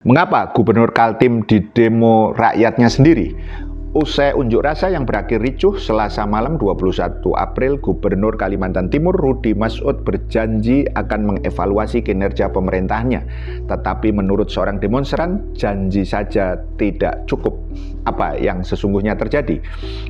Mengapa Gubernur Kaltim didemo rakyatnya sendiri? Usai unjuk rasa yang berakhir ricuh, Selasa malam 21 April, Gubernur Kalimantan Timur Rudy Masud berjanji akan mengevaluasi kinerja pemerintahnya. Tetapi menurut seorang demonstran, janji saja tidak cukup. Apa yang sesungguhnya terjadi?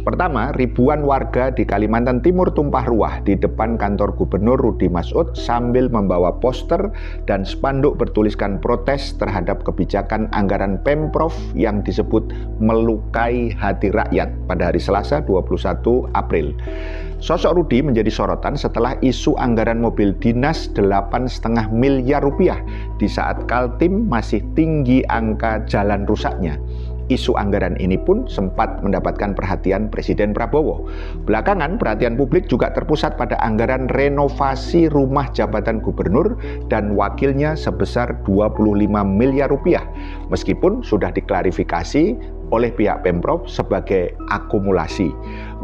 Pertama, ribuan warga di Kalimantan Timur tumpah ruah di depan kantor Gubernur Rudy Masud sambil membawa poster dan spanduk bertuliskan protes terhadap kebijakan anggaran Pemprov yang disebut melukai hati rakyat pada hari Selasa 21 April. Sosok Rudy menjadi sorotan setelah isu anggaran mobil dinas 8,5 miliar rupiah di saat Kaltim masih tinggi angka jalan rusaknya. Isu anggaran ini pun sempat mendapatkan perhatian Presiden Prabowo. Belakangan, perhatian publik juga terpusat pada anggaran renovasi rumah jabatan gubernur dan wakilnya sebesar 25 miliar rupiah. Meskipun sudah diklarifikasi oleh pihak Pemprov sebagai akumulasi.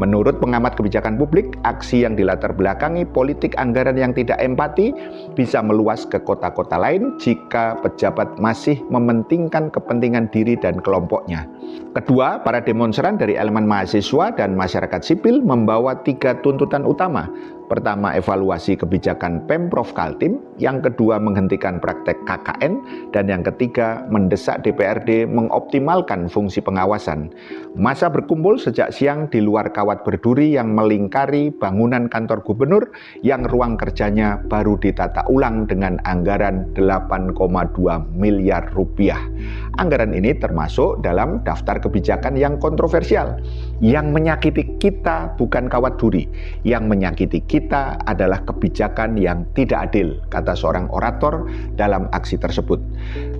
Menurut pengamat kebijakan publik, aksi yang dilatar belakangi politik anggaran yang tidak empati bisa meluas ke kota-kota lain jika pejabat masih mementingkan kepentingan diri dan kelompoknya. Kedua, para demonstran dari elemen mahasiswa dan masyarakat sipil membawa 3 tuntutan utama. Pertama, evaluasi kebijakan Pemprov Kaltim. Yang kedua, menghentikan praktek KKN. Dan yang ketiga, mendesak DPRD mengoptimalkan fungsi pengawasan. Massa berkumpul sejak siang di luar kawat berduri yang melingkari bangunan kantor gubernur yang ruang kerjanya baru ditata ulang dengan anggaran 8,2 miliar rupiah. Anggaran ini termasuk dalam daftar kebijakan yang kontroversial. Yang menyakiti kita bukan kawat duri, yang menyakiti kita adalah kebijakan yang tidak adil, kata seorang orator dalam aksi tersebut.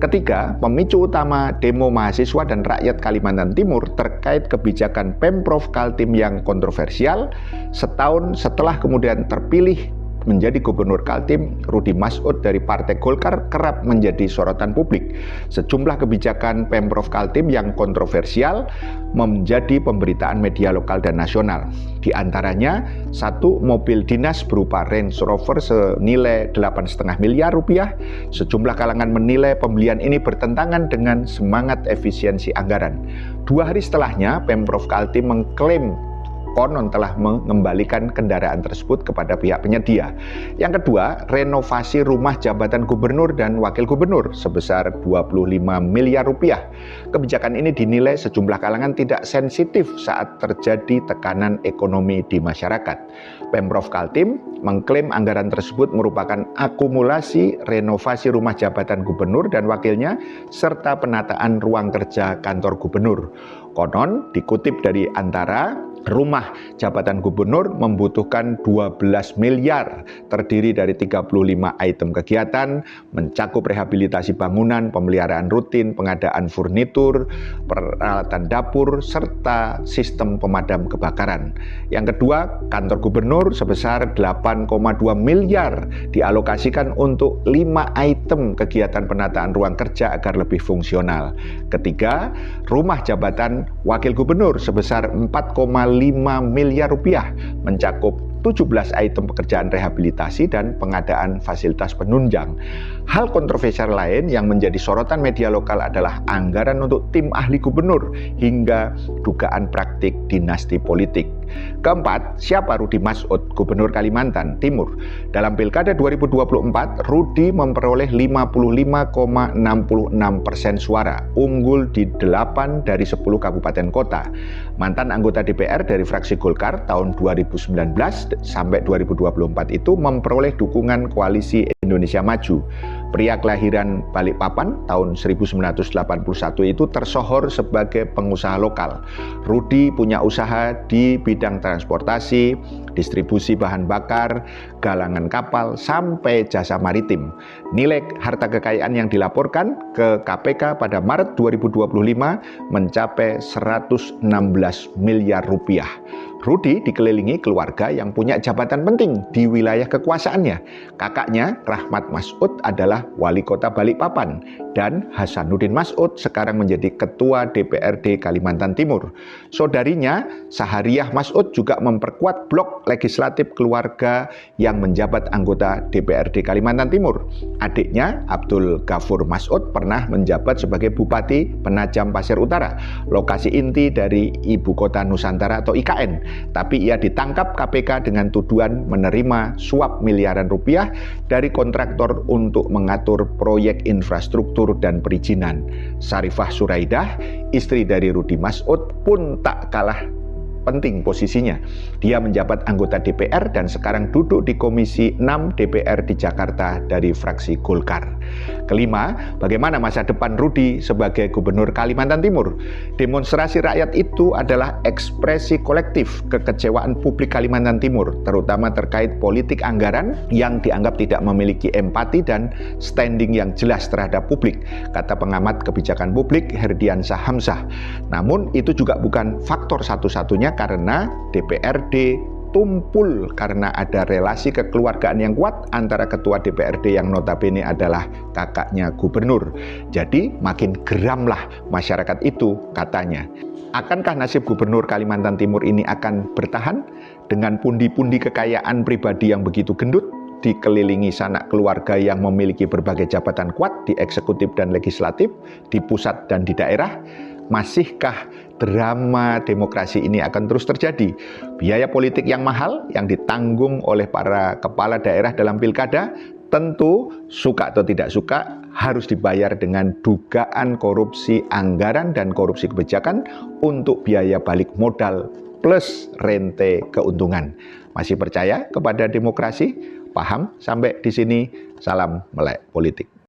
Ketiga, pemicu utama demo mahasiswa dan rakyat Kalimantan Timur terkait kebijakan Pemprov Kaltim yang kontroversial, setahun setelah kemudian terpilih menjadi Gubernur Kaltim, Rudy Masud dari Partai Golkar kerap menjadi sorotan publik. Sejumlah kebijakan Pemprov Kaltim yang kontroversial menjadi pemberitaan media lokal dan nasional. Di antaranya, 1 mobil dinas berupa Range Rover senilai 8,5 miliar rupiah. Sejumlah kalangan menilai pembelian ini bertentangan dengan semangat efisiensi anggaran. 2 hari setelahnya, Pemprov Kaltim mengklaim konon telah mengembalikan kendaraan tersebut kepada pihak penyedia. Yang kedua, renovasi rumah jabatan gubernur dan wakil gubernur sebesar 25 miliar rupiah. Kebijakan ini dinilai sejumlah kalangan tidak sensitif saat terjadi tekanan ekonomi di masyarakat. Pemprov Kaltim mengklaim anggaran tersebut merupakan akumulasi renovasi rumah jabatan gubernur dan wakilnya serta penataan ruang kerja kantor gubernur. Konon dikutip dari Antara, rumah jabatan gubernur membutuhkan 12 miliar, terdiri dari 35 item kegiatan, mencakup rehabilitasi bangunan, pemeliharaan rutin, pengadaan furnitur, peralatan dapur, serta sistem pemadam kebakaran. Yang kedua, kantor gubernur sebesar 8,2 miliar dialokasikan untuk 5 item kegiatan penataan ruang kerja agar lebih fungsional. Ketiga, rumah jabatan wakil gubernur sebesar 4,5 miliar rupiah mencakup 17 item pekerjaan rehabilitasi dan pengadaan fasilitas penunjang. Hal kontroversial lain yang menjadi sorotan media lokal adalah anggaran untuk tim ahli gubernur hingga dugaan praktik dinasti politik. Keempat, siapa Rudy Masud, Gubernur Kalimantan Timur? Dalam Pilkada 2024, Rudy memperoleh 55,66% suara, unggul di 8 dari 10 kabupaten kota. Mantan anggota DPR dari fraksi Golkar tahun 2019 sampai 2024 itu memperoleh dukungan Koalisi Indonesia Maju. Pria kelahiran Balikpapan tahun 1981 itu tersohor sebagai pengusaha lokal. Rudy punya usaha di bidang transportasi, distribusi bahan bakar, galangan kapal, sampai jasa maritim. Nilai harta kekayaan yang dilaporkan ke KPK pada Maret 2025 mencapai 116 miliar rupiah. Rudy dikelilingi keluarga yang punya jabatan penting di wilayah kekuasaannya. Kakaknya, Rahmat Masud, adalah wali kota Balikpapan. dan Hasanuddin Mas'ud sekarang menjadi Ketua DPRD Kalimantan Timur. Saudarinya, Sahariah Mas'ud juga memperkuat blok legislatif keluarga yang menjabat anggota DPRD Kalimantan Timur. Adiknya, Abdul Ghafur Mas'ud, pernah menjabat sebagai Bupati Penajam Pasir Utara, lokasi inti dari Ibu Kota Nusantara atau IKN. Tapi ia ditangkap KPK dengan tuduhan menerima suap miliaran rupiah dari kontraktor untuk mengatur proyek infrastruktur dan perizinan. Sarifah Suraidah, istri dari Rudi Mas'ud, pun tak kalah penting posisinya. Dia menjabat anggota DPR dan sekarang duduk di Komisi 6 DPR di Jakarta dari fraksi Golkar. Kelima, bagaimana masa depan Rudi sebagai Gubernur Kalimantan Timur? Demonstrasi rakyat itu adalah ekspresi kolektif kekecewaan publik Kalimantan Timur, terutama terkait politik anggaran yang dianggap tidak memiliki empati dan standing yang jelas terhadap publik, kata pengamat kebijakan publik Herdiansah Hamzah. Namun itu juga bukan faktor satu-satunya, karena DPRD tumpul karena ada relasi kekeluargaan yang kuat antara ketua DPRD yang notabene adalah kakaknya gubernur. Jadi makin geramlah masyarakat itu, katanya. Akankah nasib Gubernur Kalimantan Timur ini akan bertahan dengan pundi-pundi kekayaan pribadi yang begitu gendut, dikelilingi sanak keluarga yang memiliki berbagai jabatan kuat di eksekutif dan legislatif, di pusat dan di daerah? Masihkah drama demokrasi ini akan terus terjadi? Biaya politik yang mahal yang ditanggung oleh para kepala daerah dalam pilkada tentu, suka atau tidak suka, harus dibayar dengan dugaan korupsi anggaran dan korupsi kebijakan untuk biaya balik modal plus rente keuntungan. Masih percaya kepada demokrasi? Paham sampai di sini? Salam melek politik.